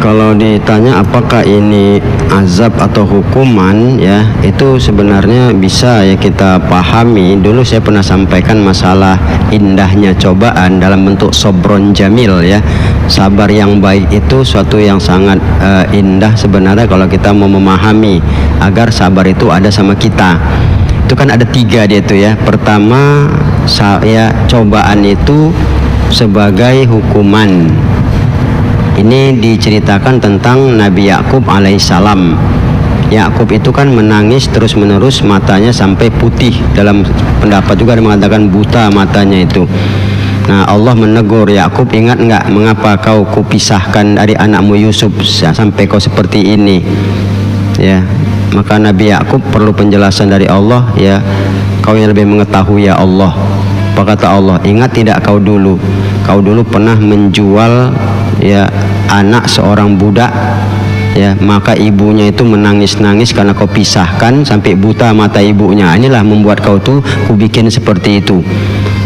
Kalau ditanya apakah ini azab atau hukuman, ya itu sebenarnya bisa ya kita pahami. Dulu saya pernah sampaikan masalah indahnya cobaan dalam bentuk sobron jamil, ya. Sabar yang baik itu suatu yang sangat indah sebenarnya kalau kita mau memahami agar sabar itu ada sama kita. Itu kan ada 3 dia itu, ya. Pertama, cobaan itu sebagai hukuman. Ini diceritakan tentang Nabi Yakub alaihissalam. Yakub itu kan menangis terus menerus, matanya sampai putih. Dalam pendapat juga mengatakan buta matanya itu. Nah, Allah menegur Yakub, ingat enggak mengapa kau kupisahkan dari anakmu Yusuf sampai kau seperti ini? Ya, maka Nabi Yakub perlu penjelasan dari Allah, ya. Kau yang lebih mengetahui, ya Allah. Apa kata Allah? Ingat tidak kau dulu pernah menjual, ya, anak seorang budak, ya, maka ibunya itu menangis-nangis karena kau pisahkan sampai buta mata ibunya. Inilah membuat kau tuh kubikin seperti itu.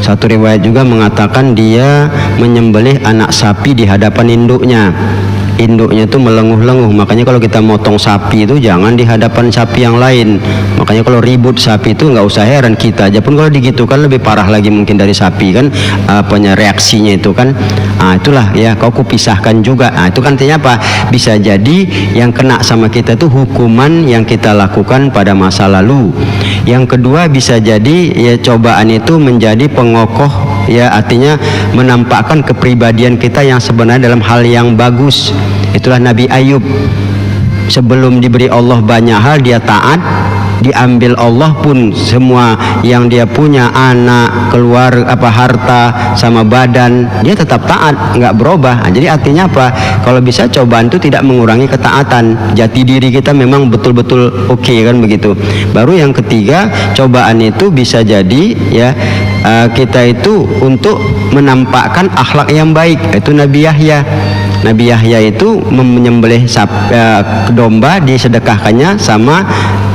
Satu riwayat juga mengatakan dia menyembelih anak sapi di hadapan induknya. Induknya itu melenguh-lenguh. Makanya kalau kita motong sapi itu jangan di hadapan sapi yang lain. Makanya kalau ribut sapi itu nggak usah heran, kita aja pun kalau digitukan lebih parah lagi mungkin dari sapi, kan reaksinya itu kan. Itulah, ya, kau kupisahkan juga. Itu kan artinya apa? Bisa jadi yang kena sama kita itu hukuman yang kita lakukan pada masa lalu. Yang kedua, bisa jadi ya cobaan itu menjadi pengokoh, ya, artinya menampakkan kepribadian kita yang sebenarnya dalam hal yang bagus. Itulah Nabi Ayub, sebelum diberi Allah banyak hal dia taat, diambil Allah pun semua yang dia punya, anak, harta sama badan, dia tetap taat, nggak berubah. Jadi artinya apa? Kalau bisa cobaan itu tidak mengurangi ketaatan, jati diri kita memang betul-betul oke, kan begitu. Baru yang ketiga, cobaan itu bisa jadi, ya, kita itu untuk menampakkan akhlak yang baik. Itu Nabi Yahya. Nabi Yahya itu menyembelih domba, disedekahkannya sama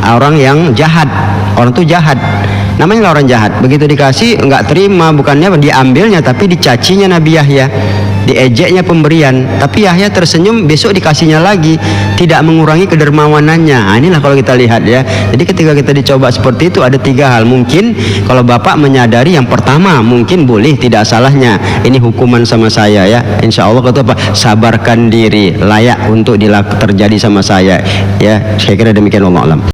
orang yang jahat. Orang itu jahat, namanya orang jahat. Begitu dikasih nggak terima, bukannya diambilnya tapi dicacinya Nabi Yahya, diejeknya pemberian. Tapi Yahya tersenyum, besok dikasihnya lagi, tidak mengurangi kedermawanannya. Inilah kalau kita lihat, ya. Jadi ketika kita dicoba seperti itu ada 3 hal. Mungkin kalau Bapak menyadari yang pertama, mungkin boleh, tidak salahnya ini hukuman sama saya, ya. Insya Allah kata apa? Sabarkan diri, layak untuk terjadi sama saya, ya. Saya kira demikian, wallahu a'lam.